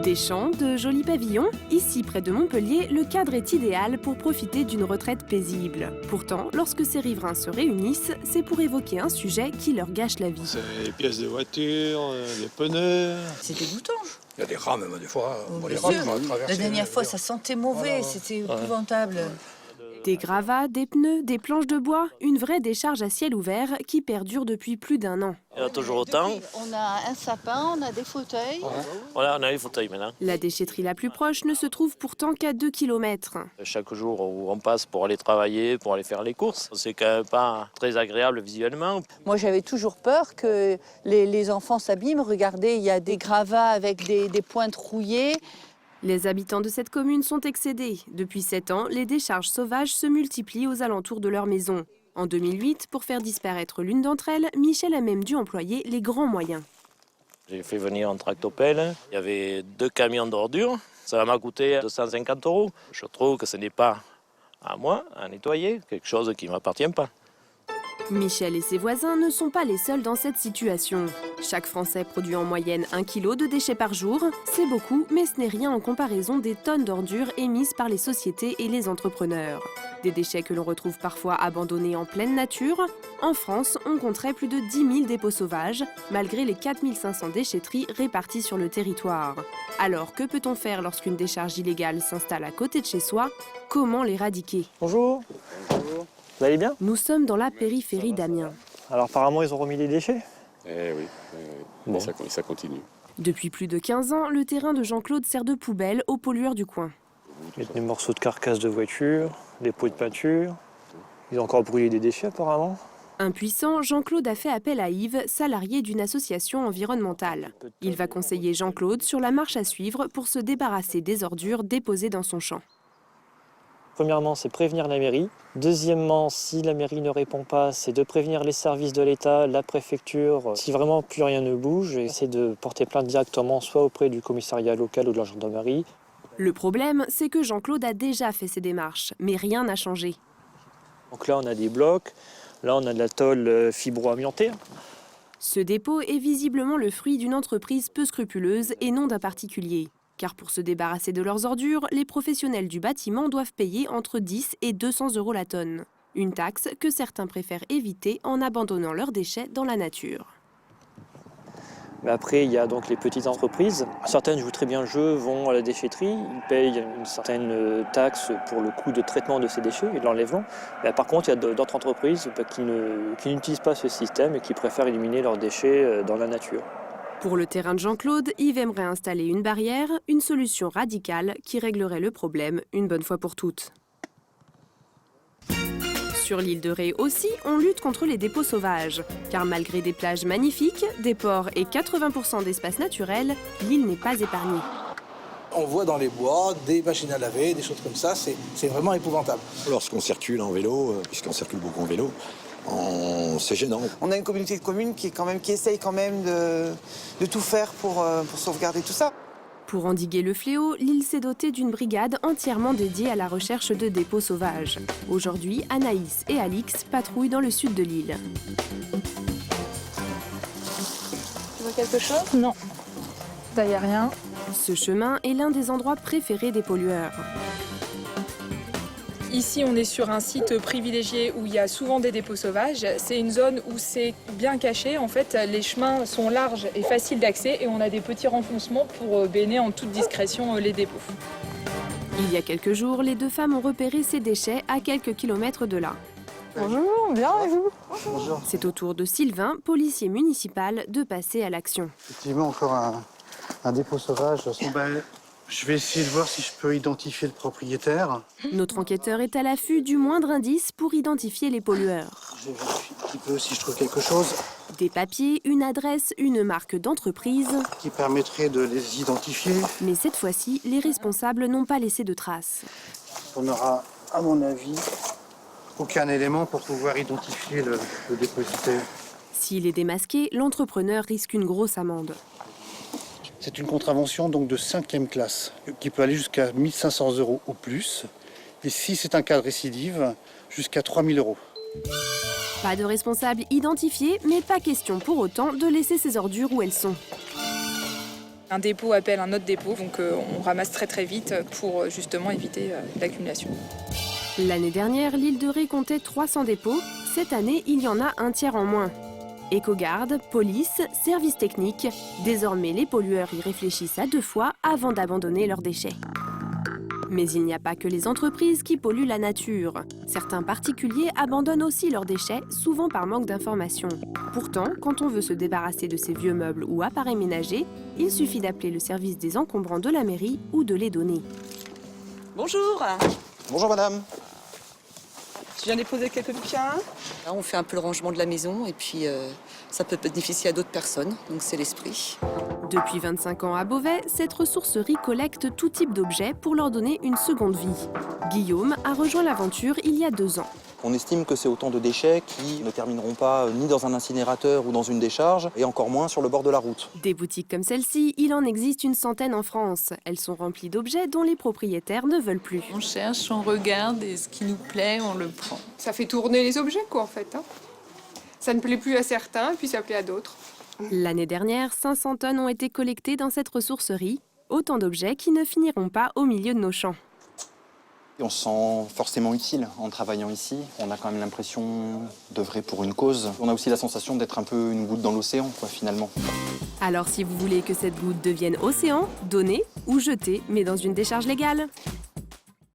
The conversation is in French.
Des champs, de jolis pavillons. Ici, près de Montpellier, le cadre est idéal pour profiter d'une retraite paisible. Pourtant, lorsque ces riverains se réunissent, c'est pour évoquer un sujet qui leur gâche la vie. C'est les pièces de voiture, les pneus. C'est dégoûtant. Il y a des rats même des fois. La dernière fois, ça sentait mauvais, c'était épouvantable. Des gravats, des pneus, des planches de bois, une vraie décharge à ciel ouvert qui perdure depuis plus d'1 an. Il y en a toujours autant. On a un sapin, on a des fauteuils. Voilà, on a les fauteuils maintenant. La déchetterie la plus proche ne se trouve pourtant qu'à 2 km. Chaque jour où on passe pour aller travailler, pour aller faire les courses, c'est quand même pas très agréable visuellement. Moi, j'avais toujours peur que les enfants s'abîment. Regardez, il y a des gravats avec des pointes rouillées. Les habitants de cette commune sont excédés. Depuis 7 ans, les décharges sauvages se multiplient aux alentours de leur maison. En 2008, pour faire disparaître l'une d'entre elles, Michel a même dû employer les grands moyens. J'ai fait venir un tractopelle, il y avait 2 camions d'ordures, ça m'a coûté 250 €. Je trouve que ce n'est pas à moi à nettoyer, quelque chose qui ne m'appartient pas. Michel et ses voisins ne sont pas les seuls dans cette situation. Chaque Français produit en moyenne 1 kg de déchets par jour. C'est beaucoup, mais ce n'est rien en comparaison des tonnes d'ordures émises par les sociétés et les entrepreneurs. Des déchets que l'on retrouve parfois abandonnés en pleine nature. En France, on compterait plus de 10 000 dépôts sauvages, malgré les 4 500 déchetteries réparties sur le territoire. Alors, que peut-on faire lorsqu'une décharge illégale s'installe à côté de chez soi? Comment l'éradiquer? Bonjour. Bonjour. Vous allez bien? Nous sommes dans la périphérie d'Amiens. Alors apparemment ils ont remis les déchets? Eh oui, bon. Ça continue. Depuis plus de 15 ans, le terrain de Jean-Claude sert de poubelle aux pollueurs du coin. Mettre des morceaux de carcasse de voiture, des pots de peinture. Ils ont encore brûlé des déchets apparemment. Impuissant, Jean-Claude a fait appel à Yves, salarié d'une association environnementale. Il va conseiller Jean-Claude sur la marche à suivre pour se débarrasser des ordures déposées dans son champ. Premièrement, c'est prévenir la mairie. Deuxièmement, si la mairie ne répond pas, c'est de prévenir les services de l'État, la préfecture. Si vraiment plus rien ne bouge, c'est de porter plainte directement soit auprès du commissariat local ou de la gendarmerie. Le problème, c'est que Jean-Claude a déjà fait ses démarches, mais rien n'a changé. Donc là, on a des blocs. Là, on a de la tôle fibro-amiantée. Ce dépôt est visiblement le fruit d'une entreprise peu scrupuleuse et non d'un particulier. Car pour se débarrasser de leurs ordures, les professionnels du bâtiment doivent payer entre 10 et 200 € la tonne. Une taxe que certains préfèrent éviter en abandonnant leurs déchets dans la nature. Mais après, il y a donc les petites entreprises. Certaines jouent très bien le jeu, vont à la déchetterie, ils payent une certaine taxe pour le coût de traitement de ces déchets et de l'enlèvement. Par contre, il y a d'autres entreprises qui n'utilisent pas ce système et qui préfèrent éliminer leurs déchets dans la nature. Pour le terrain de Jean-Claude, Yves aimerait installer une barrière, une solution radicale qui réglerait le problème une bonne fois pour toutes. Sur l'île de Ré aussi, on lutte contre les dépôts sauvages. Car malgré des plages magnifiques, des ports et 80% d'espaces naturels, l'île n'est pas épargnée. On voit dans les bois des machines à laver, des choses comme ça, c'est vraiment épouvantable. Lorsqu'on circule en vélo, puisqu'on circule beaucoup en vélo, c'est gênant. On a une communauté de communes qui essaye quand même de tout faire pour sauvegarder tout ça. Pour endiguer le fléau, l'île s'est dotée d'une brigade entièrement dédiée à la recherche de dépôts sauvages. Aujourd'hui, Anaïs et Alix patrouillent dans le sud de l'île. Tu vois quelque chose? Non, là il n'y a rien. Ce chemin est l'un des endroits préférés des pollueurs. Ici, on est sur un site privilégié où il y a souvent des dépôts sauvages. C'est une zone où c'est bien caché. En fait, les chemins sont larges et faciles d'accès et on a des petits renfoncements pour baigner en toute discrétion les dépôts. Il y a quelques jours, les deux femmes ont repéré ces déchets à quelques kilomètres de là. Bonjour, bien et vous? Bonjour. C'est au tour de Sylvain, policier municipal, de passer à l'action. Effectivement, encore un dépôt sauvage. Je vais essayer de voir si je peux identifier le propriétaire. Notre enquêteur est à l'affût du moindre indice pour identifier les pollueurs. Je vérifie un petit peu si je trouve quelque chose Des papiers, une adresse, une marque d'entreprise. qui permettrait de les identifier. Mais cette fois-ci, les responsables n'ont pas laissé de traces. On n'aura, à mon avis, aucun élément pour pouvoir identifier le dépositaire. S'il est démasqué, l'entrepreneur risque une grosse amende. C'est une contravention donc de 5e classe qui peut aller jusqu'à 1 500 € au plus. Et si c'est un cas de récidive, jusqu'à 3 000 €. Pas de responsable identifié, mais pas question pour autant de laisser ces ordures où elles sont. Un dépôt appelle un autre dépôt, donc on ramasse très vite pour justement éviter l'accumulation. L'année dernière, l'île de Ré comptait 300 dépôts. Cette année, il y en a un tiers en moins. Écogarde, police, services techniques. Désormais, les pollueurs y réfléchissent à 2 fois avant d'abandonner leurs déchets. Mais il n'y a pas que les entreprises qui polluent la nature. Certains particuliers abandonnent aussi leurs déchets, souvent par manque d'informations. Pourtant, quand on veut se débarrasser de ces vieux meubles ou appareils ménagers, il suffit d'appeler le service des encombrants de la mairie ou de les donner. Bonjour. Bonjour madame. Je viens déposer quelques pieds. Là, on fait un peu le rangement de la maison et puis ça peut bénéficier à d'autres personnes, donc c'est l'esprit. Depuis 25 ans à Beauvais, cette ressourcerie collecte tout type d'objets pour leur donner une seconde vie. Guillaume a rejoint l'aventure il y a 2 ans. On estime que c'est autant de déchets qui ne termineront pas ni dans un incinérateur ou dans une décharge, et encore moins sur le bord de la route. Des boutiques comme celle-ci, il en existe une centaine en France. Elles sont remplies d'objets dont les propriétaires ne veulent plus. On cherche, on regarde et ce qui nous plaît, on le prend. Ça fait tourner les objets, quoi, en fait. Ça ne plaît plus à certains, puis ça plaît à d'autres. L'année dernière, 500 tonnes ont été collectées dans cette ressourcerie. Autant d'objets qui ne finiront pas au milieu de nos champs. On se sent forcément utile en travaillant ici. On a quand même l'impression d'œuvrer pour une cause. On a aussi la sensation d'être un peu une goutte dans l'océan, quoi, finalement. Alors si vous voulez que cette goutte devienne océan, donnez ou jetez, mais dans une décharge légale.